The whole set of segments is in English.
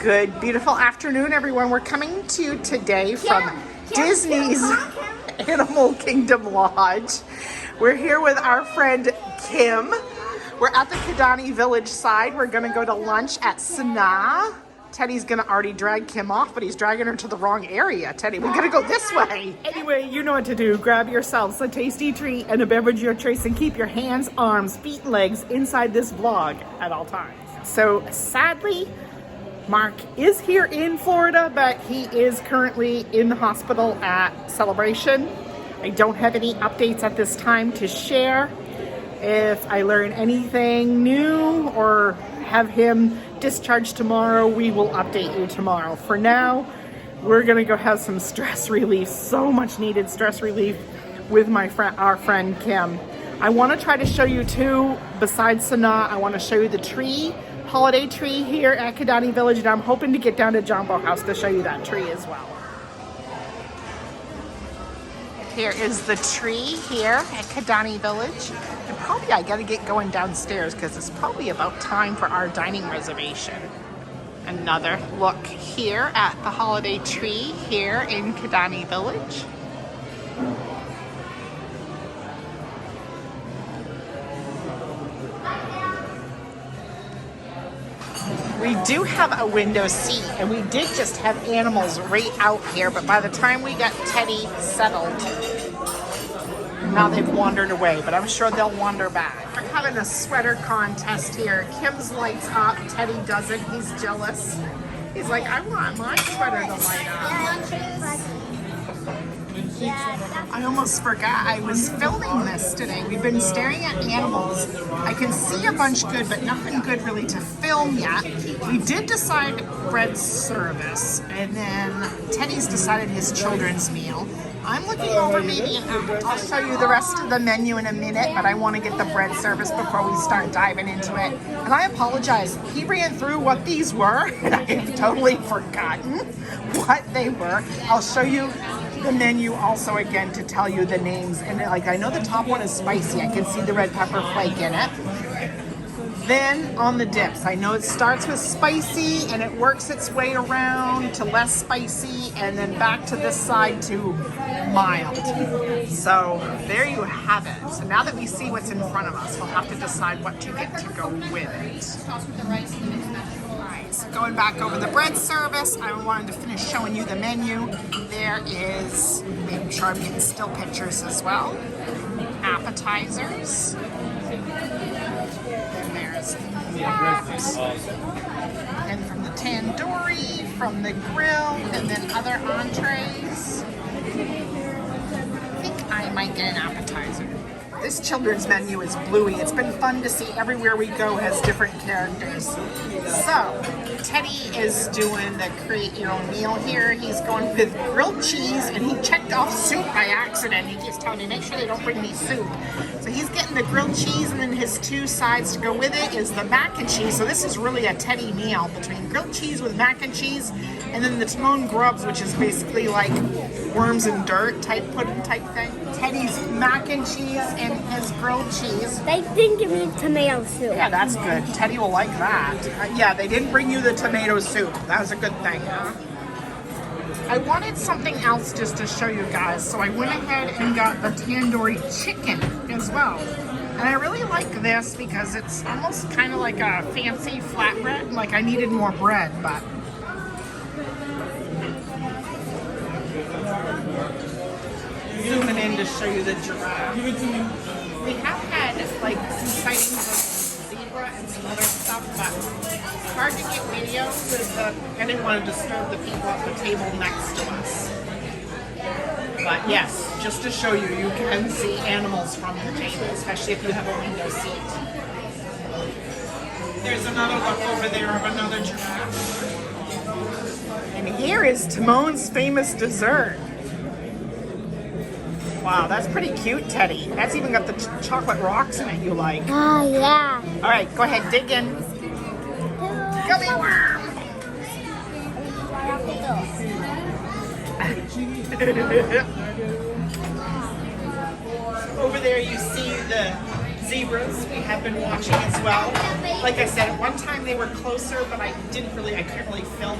Good, beautiful afternoon, everyone. We're coming to you today from Disney's Animal Kingdom Lodge. We're here with our friend Kim. We're at the Kidani Village side. We're gonna go to lunch at Sanaa. Teddy's gonna already drag Kim off, but he's dragging her to the wrong area. Teddy, we're gonna go this way. Anyway, you know what to do. Grab yourselves a tasty treat and a beverage of your choice and keep your hands, arms, feet, and legs inside this vlog at all times. So sadly, Mark is here in Florida, but he is currently in the hospital at Celebration. I don't have any updates at this time to share. If I learn anything new or have him discharged tomorrow, we will update you tomorrow. For now, we're gonna go have some stress relief, so much needed stress relief with our friend Kim. I wanna try to show you too, besides Sanaa, I wanna show you the tree, holiday tree here at Kidani Village, and I'm hoping to get down to Jumbo House to show you that tree as well. Here is the tree here at Kidani Village. And probably I gotta get going downstairs because it's probably about time for our dining reservation. Another look here at the holiday tree here in Kidani Village. We do have a window seat, and we did just have animals right out here, but by the time we got Teddy settled, now they've wandered away, but I'm sure they'll wander back. We're having a sweater contest here. Kim's lights up, Teddy doesn't, he's jealous. He's like, I want my sweater to light up. I almost forgot I was filming this today. We've been staring at animals. I can see a bunch good, but nothing good really to film yet. We did decide bread service, and then Teddy's decided his children's meal. I'm looking over maybe I'll show you the rest of the menu in a minute, but I want to get the bread service before we start diving into it. And I apologize, he ran through what these were, and I have totally forgotten what they were. I'll show you the menu also again to tell you the names. And like, I know the top one is spicy. I can see the red pepper flake in it. Then on the dips, I know it starts with spicy and it works its way around to less spicy and then back to this side to mild. So there you have it. So now that we see what's in front of us, we'll have to decide what to get to go with it. Alright, so going back over the bread service, I wanted to finish showing you the menu. There is, making sure I'm getting still pictures as well. Appetizers. There's wraps, and from the tandoori, from the grill, and then other entrees. I think I might get an appetizer. This children's menu is bluey. It's been fun to see everywhere we go has different characters. So, Teddy is doing the create your own meal here. He's going with grilled cheese, and he checked off soup by accident. He keeps telling me, make sure they don't bring me soup. So he's getting the grilled cheese, and then his two sides to go with it is the mac and cheese. So this is really a Teddy meal between grilled cheese with mac and cheese, and then the Timon grubs, which is basically like worms and dirt type pudding type thing. Teddy's mac and cheese and his grilled cheese. They didn't give me tomato soup. Yeah, that's good. Teddy will like that. Yeah, they didn't bring you the tomato soup. That was a good thing, huh? I wanted something else just to show you guys, so I went ahead and got the tandoori chicken as well. And I really like this because it's almost kind of like a fancy flatbread. Like I needed more bread, but zooming in to show you the giraffe. We have had like some sightings of zebra and some other stuff, but it's hard to get video with I didn't want to disturb the people at the table next to us. But yes, just to show you, you can see animals from the table, especially if you have a window seat. There's another look over there of another giraffe. And here is Timon's famous dessert. Wow, that's pretty cute, Teddy. That's even got the chocolate rocks in it you like. Oh, yeah. All right, go ahead, dig in. Gummy worm! Over there you see the zebras we have been watching as well. Like I said, at one time they were closer, but I couldn't really film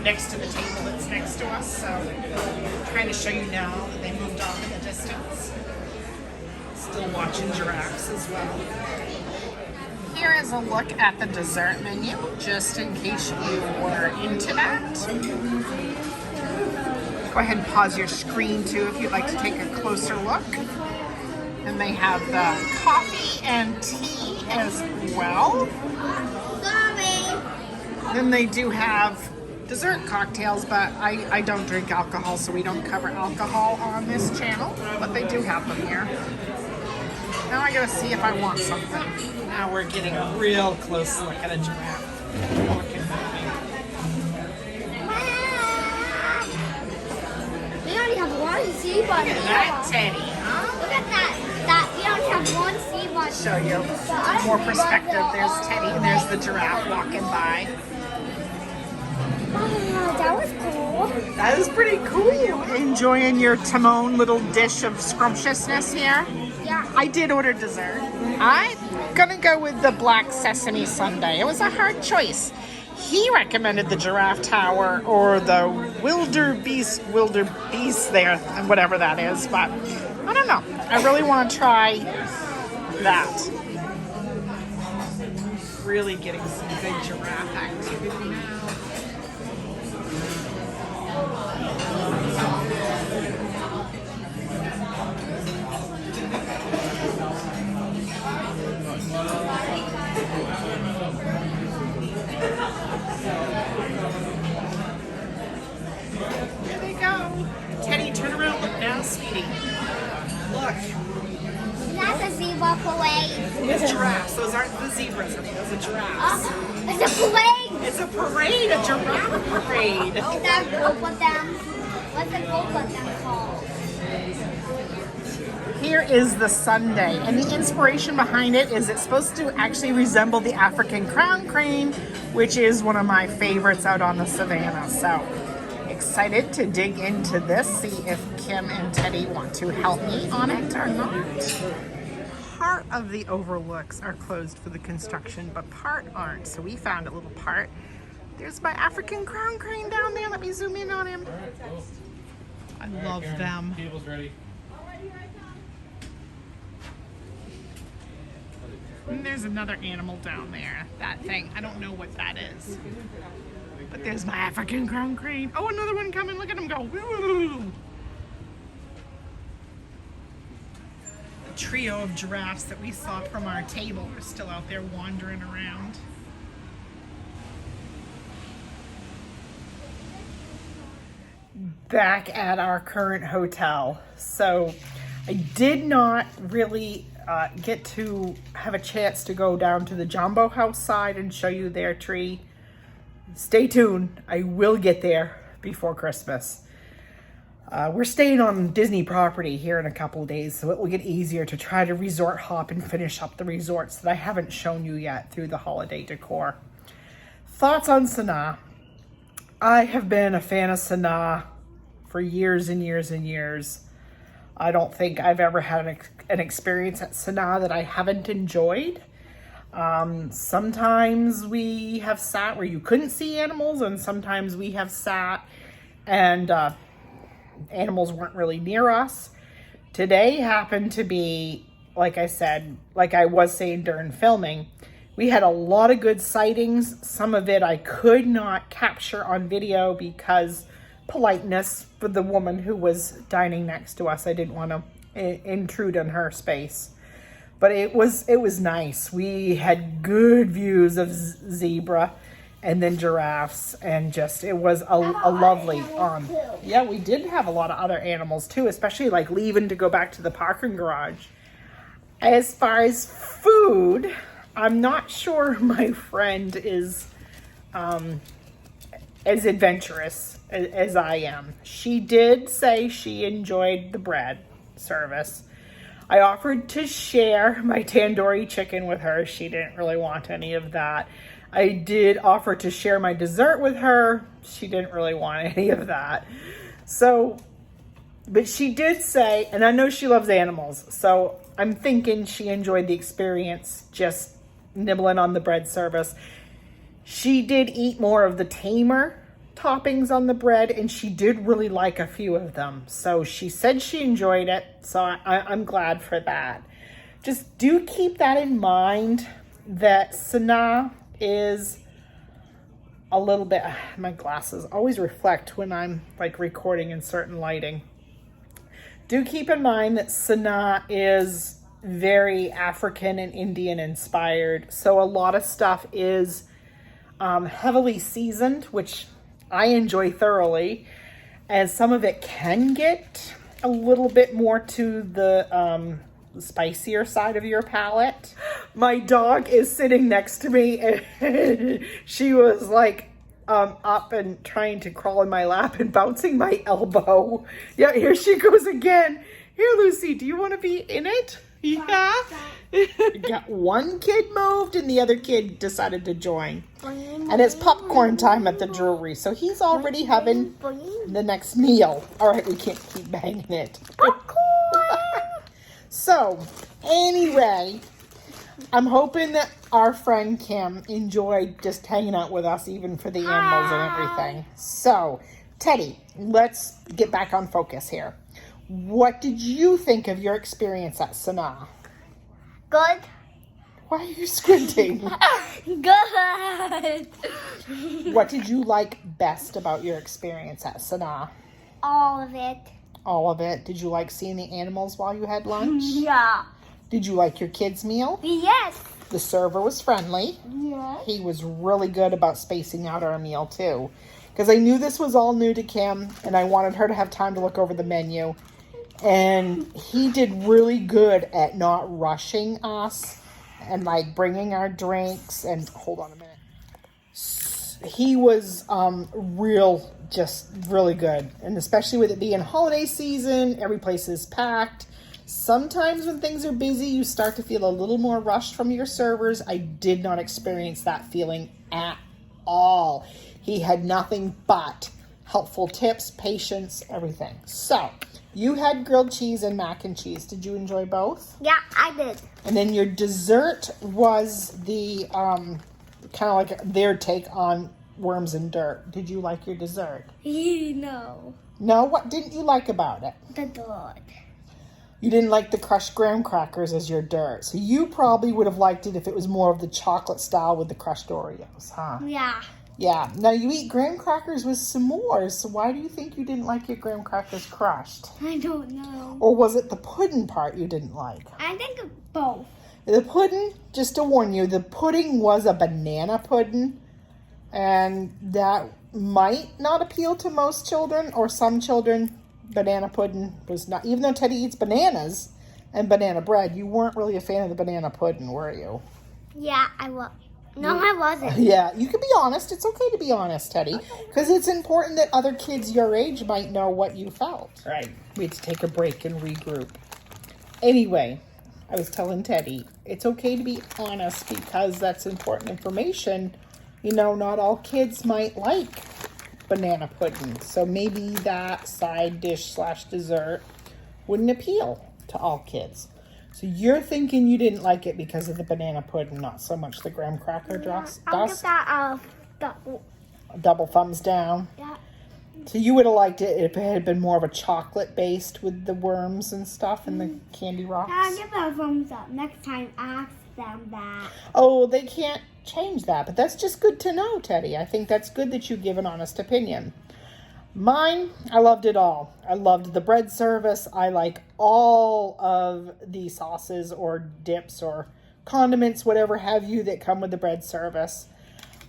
next to the table that's next to us. So I'm trying to show you now that they moved off in the distance. Still watching giraffes as well. Here is a look at the dessert menu, just in case you were into that. Go ahead and pause your screen too if you'd like to take a closer look. And they have the coffee and tea as well. Sorry. Then they do have dessert cocktails, but I don't drink alcohol, so we don't cover alcohol on this channel, but they do have them here. Now I gotta see if I want something. Now we're getting a real close look at a giraffe walking by. We only have one zebra. Look at that Teddy, huh? Look at that. We only have one zebra. Show you more perspective. There's Teddy and there's the giraffe walking by. Oh, that was cool. That is pretty cool. Enjoying your Timon little dish of scrumptiousness here? Yeah. I did order dessert. I'm gonna go with the black sesame sundae. It was a hard choice. He recommended the giraffe tower or the wildebeest there, and whatever that is, but I don't know. I really want to try that. Really getting some good giraffe activity now. Here they go. Teddy, turn around. Look now, sweetie. Look. That's a zebra parade. It's giraffes. Those aren't the zebras, honey. Those are giraffes. It's a parade. It's a parade, a giraffe parade. Is that a group of them? What's the group of them called? Here is the sundae, and the inspiration behind it is it's supposed to actually resemble the African crown crane, which is one of my favorites out on the savannah. So excited to dig into this, see if Kim and Teddy want to help me on it or not. Part of the overlooks are closed for the construction, but part aren't. So we found a little part. There's my African crown crane down there. Let me zoom in on him. I love them. Table's ready. And there's another animal down there. That thing. I don't know what that is. But there's my African crown crane. Oh, another one coming. Look at him go. Woo! The trio of giraffes that we saw from our table are still out there wandering around. Back at our current hotel. So I did not really get to have a chance to go down to the Jumbo House side and show you their tree. Stay tuned. I will get there before Christmas. We're staying on Disney property here in a couple of days, so it will get easier to try to resort hop and finish up the resorts that I haven't shown you yet through the holiday decor. Thoughts on Sanaa? I have been a fan of Sanaa for years and years and years. I don't think I've ever had an experience at Sanaa that I haven't enjoyed. Sometimes we have sat where you couldn't see animals, and sometimes we have sat and animals weren't really near us. Today happened to be, like I said, like I was saying during filming, we had a lot of good sightings. Some of it I could not capture on video because politeness for the woman who was dining next to us. I didn't want to intrude on her space. But it was nice. We had good views of zebra and then giraffes, and just it was a lovely yeah, we did have a lot of other animals too, especially like leaving to go back to the parking garage. As far as food, I'm not sure my friend is as adventurous as I am. She did say she enjoyed the bread service. I offered to share my tandoori chicken with her. She didn't really want any of that. I did offer to share my dessert with her. She didn't really want any of that. So But she did say, and I know she loves animals, so I'm thinking she enjoyed the experience just nibbling on the bread service. She did eat more of the tamer toppings on the bread, and she did really like a few of them. So she said she enjoyed it, so I'm glad for that. Just do keep that in mind that Sanaa is a little bit, my glasses always reflect when I'm like recording in certain lighting. Do keep in mind that Sanaa is very African and Indian inspired. So a lot of stuff is heavily seasoned, which I enjoy thoroughly. And some of it can get a little bit more to the spicier side of your palate. My dog is sitting next to me and she was like up and trying to crawl in my lap and bouncing my elbow. Yeah, here she goes again. Here, Lucy, do you want to be in it? Yeah. Got one kid moved and the other kid decided to join. And it's popcorn time at the jewelry. So he's already having the next meal. All right, we can't keep banging it. Popcorn! So, anyway, I'm hoping that our friend Kim enjoyed just hanging out with us, even for the animals and everything. So, Teddy, let's get back on focus here. What did you think of your experience at Sanaa? Good. Why are you squinting? Good. What did you like best about your experience at Sanaa? All of it. All of it. Did you like seeing the animals while you had lunch? Yeah. Did you like your kids' meal? Yes. The server was friendly. Yes. He was really good about spacing out our meal too. Because I knew this was all new to Kim and I wanted her to have time to look over the menu. And he did really good at not rushing us and like bringing our drinks. And hold on a minute. He was just really good. And especially with it being holiday season, every place is packed. Sometimes when things are busy, you start to feel a little more rushed from your servers. I did not experience that feeling at all. He had nothing but helpful tips, patience, everything. So, you had grilled cheese and mac and cheese. Did you enjoy both? Yeah, I did. And then your dessert was the kind of like their take on worms and dirt. Did you like your dessert? No. No? What didn't you like about it? The dirt. You didn't like the crushed graham crackers as your dirt. So you probably would have liked it if it was more of the chocolate style with the crushed Oreos, huh? Yeah. Yeah. Now you eat graham crackers with s'mores, so why do you think you didn't like your graham crackers crushed? I don't know. Or was it the pudding part you didn't like? I think both. The pudding, just to warn you, the pudding was a banana pudding, and that might not appeal to most children, or some children. Banana pudding was not, even though Teddy eats bananas and banana bread, you weren't really a fan of the banana pudding, were you? Yeah, I was. No, I wasn't. Yeah, you can be honest. It's okay to be honest, Teddy, because it's important that other kids your age might know what you felt. Right. We had to take a break and regroup. Anyway, I was telling Teddy, it's okay to be honest because that's important information. You know, not all kids might like banana pudding, so maybe that side dish / dessert wouldn't appeal to all kids. So you're thinking you didn't like it because of the banana pudding, not so much the graham cracker dust? I'll give that A double thumbs down. Yeah. So you would have liked it if it had been more of a chocolate based with the worms and stuff and the candy rocks? I'll give that a thumbs up. Next time, ask them that. Oh, they can't change that, but that's just good to know, Teddy. I think that's good that you give an honest opinion. Mine, I loved it all. I loved the bread service. I like all of the sauces or dips or condiments, whatever have you, that come with the bread service.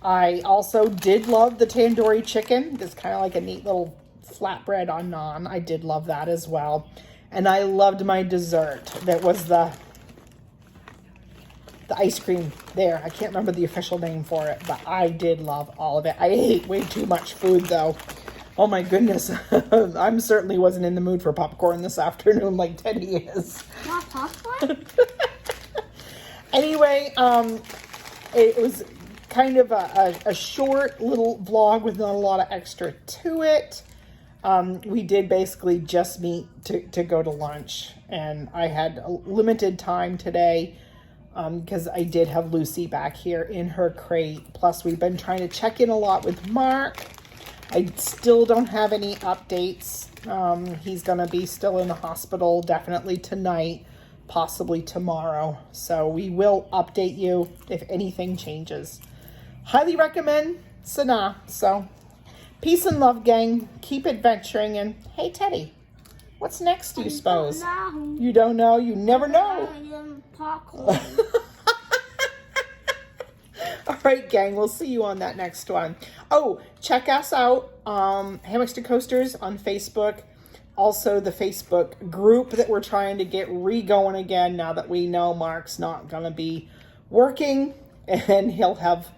I also did love the tandoori chicken. It's kind of like a neat little flatbread on naan. I did love that as well. And I loved my dessert. That was the ice cream there. I can't remember the official name for it, but I did love all of it. I ate way too much food though. Oh my goodness. I certainly wasn't in the mood for popcorn this afternoon like Teddy is. Not popcorn? Anyway, it was kind of a short little vlog with not a lot of extra to it. We did basically just meet to go to lunch, and I had a limited time today because I did have Lucy back here in her crate. Plus, we've been trying to check in a lot with Mark. I still don't have any updates. He's going to be still in the hospital definitely tonight, possibly tomorrow. So we will update you if anything changes. Highly recommend Sanaa. So peace and love, gang. Keep adventuring. And hey, Teddy, what's next, do you suppose? You don't know? You never know. All right, gang, we'll see you on that next one. Oh, check us out, Hammocks to Coasters on Facebook. Also, the Facebook group that we're trying to get re-going again now that we know Mark's not going to be working. And he'll have,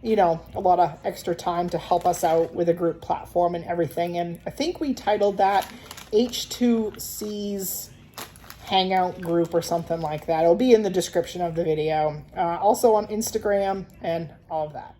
you know, a lot of extra time to help us out with a group platform and everything. And I think we titled that H2C's Hangout group or something like that. It'll be in the description of the video. Also on Instagram and all of that.